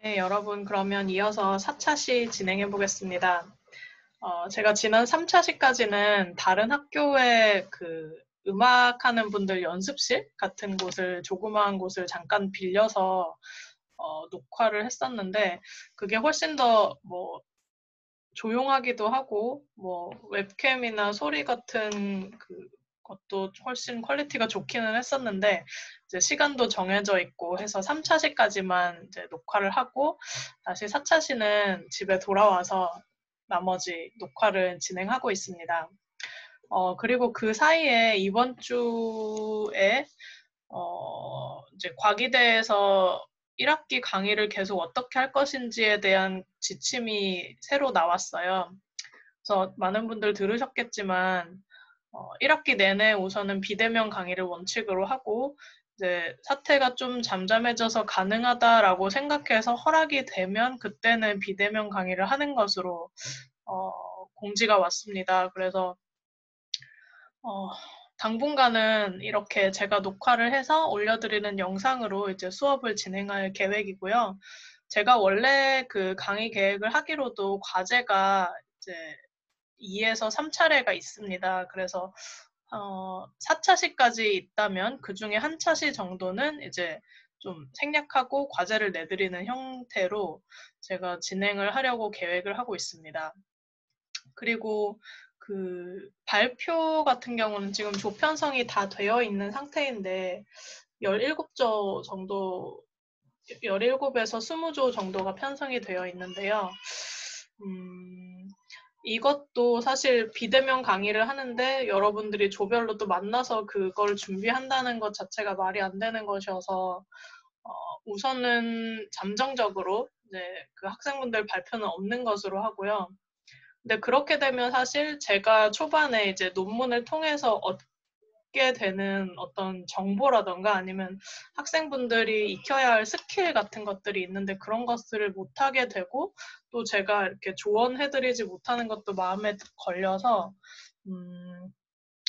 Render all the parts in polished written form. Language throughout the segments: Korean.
네, 여러분, 그러면 이어서 4차시 진행해 보겠습니다. 제가 지난 3차시까지는 다른 학교의 그 음악하는 분들 연습실 같은 곳을, 조그마한 곳을 잠깐 빌려서 녹화를 했었는데, 그게 훨씬 더 조용하기도 하고, 웹캠이나 소리 같은 것도 훨씬 퀄리티가 좋기는 했었는데, 이제 시간도 정해져 있고 해서 3차시까지만 이제 녹화를 하고, 다시 4차시는 집에 돌아와서 나머지 녹화를 진행하고 있습니다. 그리고 그 사이에 이번 주에, 이제 과기대에서 1학기 강의를 계속 어떻게 할 것인지에 대한 지침이 새로 나왔어요. 그래서 많은 분들 들으셨겠지만 1학기 내내 우선은 비대면 강의를 원칙으로 하고 이제 사태가 좀 잠잠해져서 가능하다라고 생각해서 허락이 되면 그때는 비대면 강의를 하는 것으로 공지가 왔습니다. 그래서 당분간은 이렇게 제가 녹화를 해서 올려드리는 영상으로 이제 수업을 진행할 계획이고요. 제가 원래 그 강의 계획을 하기로도 과제가 이제 2에서 3차례가 있습니다. 그래서 4차시까지 있다면 그 중에 한 차시 정도는 이제 좀 생략하고 과제를 내드리는 형태로 제가 진행을 하려고 계획을 하고 있습니다. 그리고 그 발표 같은 경우는 지금 조편성이 다 되어 있는 상태인데 17조 정도 17에서 20조 정도가 편성이 되어 있는데요. 이것도 사실 비대면 강의를 하는데 여러분들이 조별로 또 만나서 그걸 준비한다는 것 자체가 말이 안 되는 것이어서 우선은 잠정적으로 이제 그 학생분들 발표는 없는 것으로 하고요. 근데 그렇게 되면 사실 제가 초반에 이제 논문을 통해서 얻게 되는 어떤 정보라던가 아니면 학생분들이 익혀야 할 스킬 같은 것들이 있는데 그런 것들을 못하게 되고 또 제가 이렇게 조언해드리지 못하는 것도 마음에 걸려서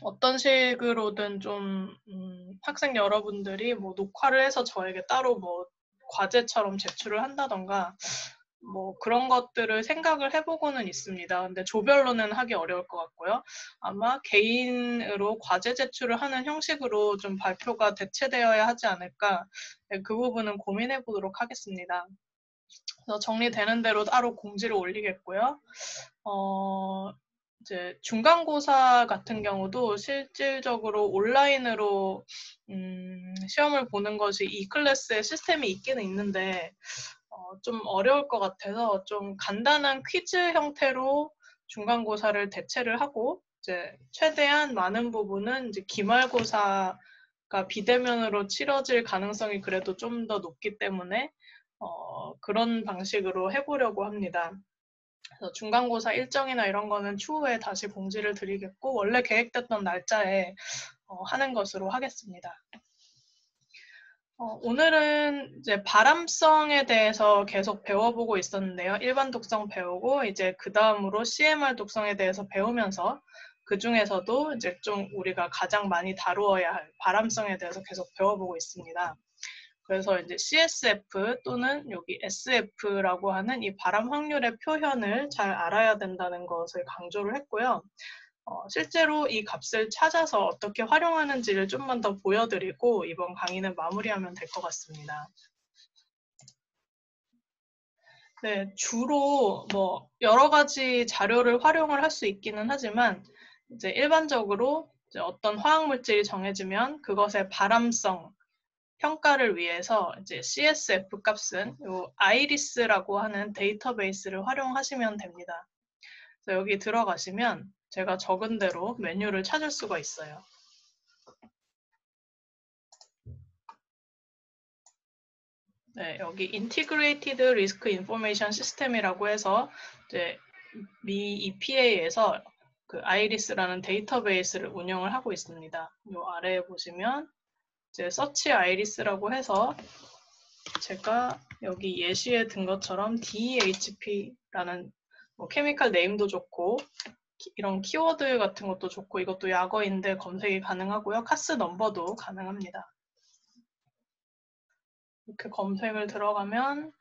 어떤 식으로든 좀 학생 여러분들이 뭐 녹화를 해서 저에게 따로 뭐 과제처럼 제출을 한다던가 뭐 그런 것들을 생각을 해보고는 있습니다. 근데 조별로는 하기 어려울 것 같고요. 아마 개인으로 과제 제출을 하는 형식으로 좀 발표가 대체되어야 하지 않을까. 네, 그 부분은 고민해 보도록 하겠습니다. 그래서 정리되는 대로 따로 공지를 올리겠고요. 이제 중간고사 같은 경우도 실질적으로 온라인으로 시험을 보는 것이 이 클래스의 시스템이 있기는 있는데 좀 어려울 것 같아서 좀 간단한 퀴즈 형태로 중간고사를 대체를 하고 이제 최대한 많은 부분은 이제 기말고사가 비대면으로 치러질 가능성이 그래도 좀 더 높기 때문에 그런 방식으로 해보려고 합니다. 그래서 중간고사 일정이나 이런 거는 추후에 다시 공지를 드리겠고 원래 계획됐던 날짜에 하는 것으로 하겠습니다. 오늘은 이제 발암성에 대해서 계속 배워보고 있었는데요. 일반 독성 배우고 이제 그 다음으로 CMR 독성에 대해서 배우면서 그 중에서도 이제 좀 우리가 가장 많이 다루어야 할 발암성에 대해서 계속 배워보고 있습니다. 그래서 이제 CSF 또는 여기 SF라고 하는 이 발암 확률의 표현을 잘 알아야 된다는 것을 강조를 했고요. 실제로 이 값을 찾아서 어떻게 활용하는지를 좀만 더 보여드리고 이번 강의는 마무리하면 될 것 같습니다. 네, 주로 뭐 여러 가지 자료를 활용을 할 수 있기는 하지만 이제 일반적으로 이제 어떤 화학 물질이 정해지면 그것의 발암성 평가를 위해서 이제 CSF 값은 요 아이리스라고 하는 데이터베이스를 활용하시면 됩니다. 그래서 여기 들어가시면 제가 적은 대로 메뉴를 찾을 수가 있어요. 네, 여기 Integrated Risk Information System이라고 해서 이제 미 EPA에서 그 아이리스라는 데이터베이스를 운영을 하고 있습니다. 이 아래에 보시면 이제 서치 아이리스라고 해서 제가 여기 예시에 든 것처럼 DHP라는 뭐 케미칼 네임도 좋고 이런 키워드 같은 것도 좋고 이것도 약어인데 검색이 가능하고요. 카스 넘버도 가능합니다. 이렇게 검색을 들어가면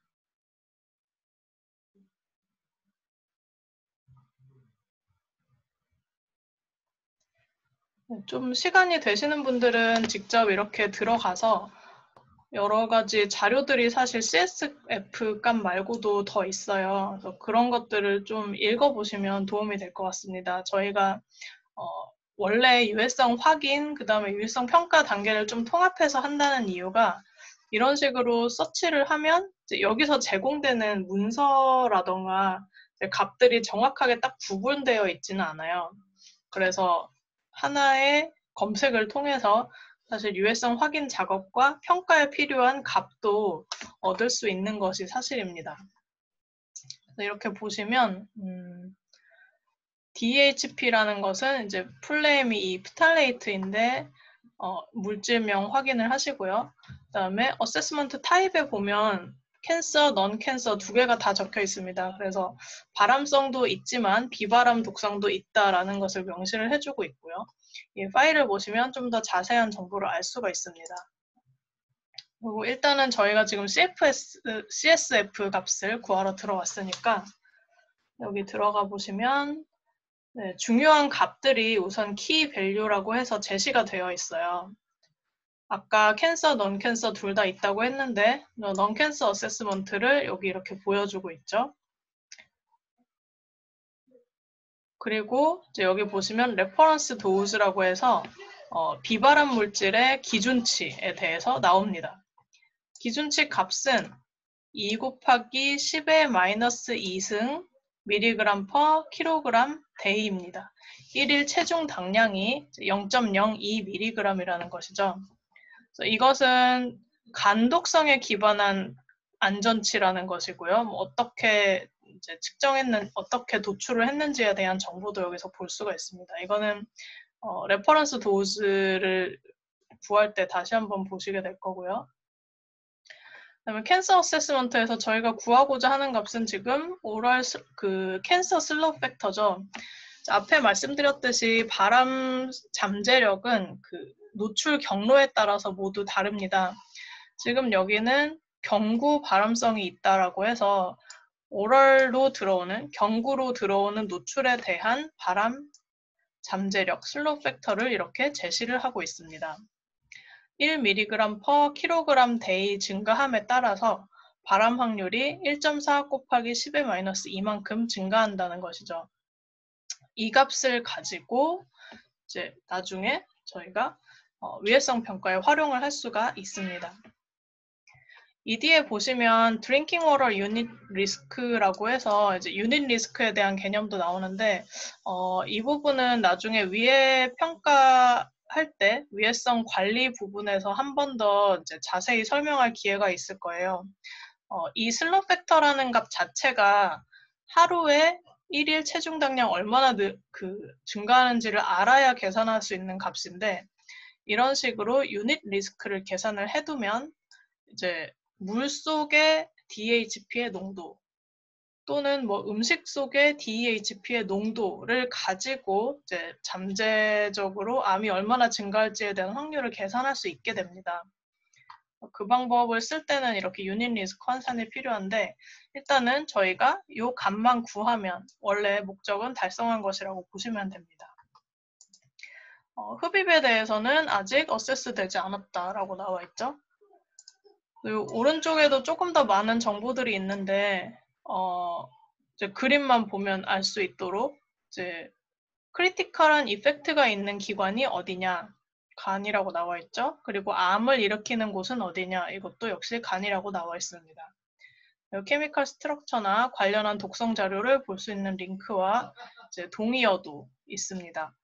좀 시간이 되시는 분들은 직접 이렇게 들어가서 여러 가지 자료들이 사실 CSF 값 말고도 더 있어요. 그래서 그런 것들을 좀 읽어보시면 도움이 될 것 같습니다. 저희가 원래 유해성 확인, 그 다음에 유해성 평가 단계를 좀 통합해서 한다는 이유가 이런 식으로 서치를 하면 이제 여기서 제공되는 문서라던가 값들이 정확하게 딱 구분되어 있지는 않아요. 그래서 하나의 검색을 통해서 사실 유해성 확인 작업과 평가에 필요한 값도 얻을 수 있는 것이 사실입니다. 이렇게 보시면 DHP라는 것은 이제 풀네임이 이 프탈레이트인데 물질명 확인을 하시고요. 그다음에 어세스먼트 타입에 보면 캔서, 넌 캔서 두 개가 다 적혀 있습니다. 그래서 발암성도 있지만 비발암 독성도 있다라는 것을 명시를 해주고 있고요. 이 파일을 보시면 좀 더 자세한 정보를 알 수가 있습니다. 그리고 일단은 저희가 지금 CSF 값을 구하러 들어왔으니까 여기 들어가 보시면 네, 중요한 값들이 우선 키 밸류라고 해서 제시가 되어 있어요. 아까 캔서, 넌 캔서 둘 다 있다고 했는데 넌 캔서 어세스먼트를 여기 이렇게 보여주고 있죠. 그리고 이제 여기 보시면 레퍼런스 도우즈라고 해서 비발암 물질의 기준치에 대해서 나옵니다. 기준치 값은 2 곱하기 10의 마이너스 2승 미리그램 퍼 킬로그램 데이입니다. 1일 체중 당량이 0.02 미리그램이라는 것이죠. 그래서 이것은 간독성에 기반한 안전치라는 것이고요. 어떻게 이제 어떻게 도출을 했는지에 대한 정보도 여기서 볼 수가 있습니다. 이거는 레퍼런스 도즈를 구할 때 다시 한번 보시게 될 거고요. 그다음에 캔서 어세스먼트에서 저희가 구하고자 하는 값은 지금 오럴 캔서 슬로 팩터죠. 앞에 말씀드렸듯이 발암 잠재력은 노출 경로에 따라서 모두 다릅니다. 지금 여기는 경구 발암성이 있다라고 해서 오럴로 들어오는 경구로 들어오는 노출에 대한 발암 잠재력 슬로 팩터를 이렇게 제시를 하고 있습니다. 1mg per kg 데이 증가함에 따라서 발암 확률이 1.4 곱하기 10의 마이너스 2만큼 증가한다는 것이죠. 이 값을 가지고 이제 나중에 저희가 위해성 평가에 활용을 할 수가 있습니다. 이 뒤에 보시면 Drinking Water Unit Risk라고 해서 이제 유닛 리스크에 대한 개념도 나오는데 이 부분은 나중에 위해 평가할 때 위해성 관리 부분에서 한 번 더 이제 자세히 설명할 기회가 있을 거예요. 이 슬로 팩터라는 값 자체가 하루에 1일 체중 당량 얼마나 증가하는지를 알아야 계산할 수 있는 값인데 이런 식으로 유닛 리스크를 계산을 해두면 이제 물 속의 DHP의 농도 또는 뭐 음식 속의 DHP의 농도를 가지고 이제 잠재적으로 암이 얼마나 증가할지에 대한 확률을 계산할 수 있게 됩니다. 그 방법을 쓸 때는 이렇게 유닛 리스크 환산이 필요한데 일단은 저희가 이 값만 구하면 원래 목적은 달성한 것이라고 보시면 됩니다. 흡입에 대해서는 아직 어세스 되지 않았다라고 나와 있죠. 그리고 오른쪽에도 조금 더 많은 정보들이 있는데 이제 그림만 보면 알 수 있도록 이제 크리티컬한 이펙트가 있는 기관이 어디냐 간이라고 나와 있죠. 그리고 암을 일으키는 곳은 어디냐 이것도 역시 간이라고 나와 있습니다. 케미컬 스트럭처나 관련한 독성 자료를 볼 수 있는 링크와 이제 동의어도 있습니다.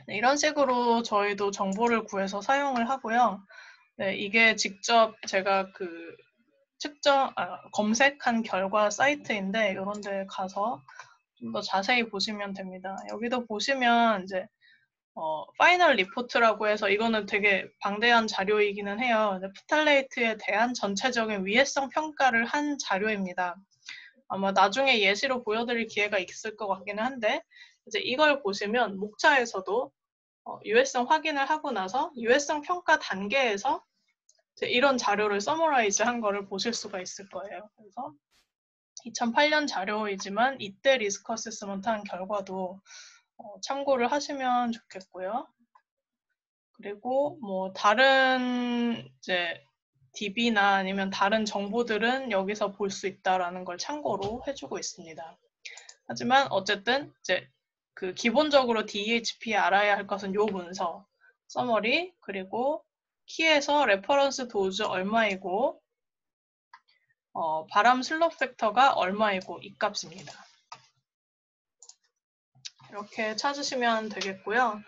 네, 이런 식으로 저희도 정보를 구해서 사용을 하고요. 네, 이게 직접 제가 검색한 결과 사이트인데 이런 데 가서 좀 더 자세히 보시면 됩니다. 여기도 보시면 이제 파이널 리포트라고 해서 이거는 되게 방대한 자료이기는 해요. 프탈레이트에 대한 전체적인 위해성 평가를 한 자료입니다. 아마 나중에 예시로 보여드릴 기회가 있을 것 같기는 한데 이제 이걸 보시면 목차에서도 유해성 확인을 하고 나서 유해성 평가 단계에서 이런 자료를 서머라이즈 한 거를 보실 수가 있을 거예요. 그래서 2008년 자료이지만 이때 리스크 어세스먼트 한 결과도 참고를 하시면 좋겠고요. 그리고 뭐 다른 이제 DB나 아니면 다른 정보들은 여기서 볼 수 있다라는 걸 참고로 해주고 있습니다. 하지만 어쨌든 이제 그 기본적으로 DHP 알아야 할 것은 요 문서, 서머리, 그리고 키에서 레퍼런스 도즈 얼마이고 바람 슬롭 팩터가 얼마이고 이 값입니다. 이렇게 찾으시면 되겠고요.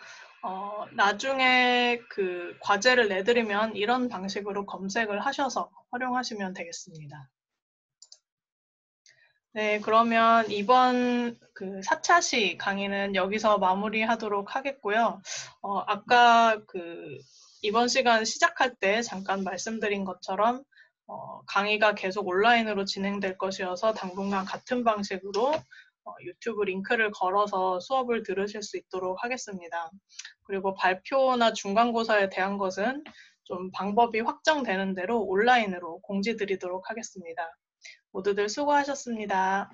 나중에 그 과제를 내드리면 이런 방식으로 검색을 하셔서 활용하시면 되겠습니다. 네, 그러면 이번 그 4차시 강의는 여기서 마무리하도록 하겠고요. 아까 그 이번 시간 시작할 때 잠깐 말씀드린 것처럼 강의가 계속 온라인으로 진행될 것이어서 당분간 같은 방식으로 유튜브 링크를 걸어서 수업을 들으실 수 있도록 하겠습니다. 그리고 발표나 중간고사에 대한 것은 좀 방법이 확정되는 대로 온라인으로 공지 드리도록 하겠습니다. 모두들 수고하셨습니다.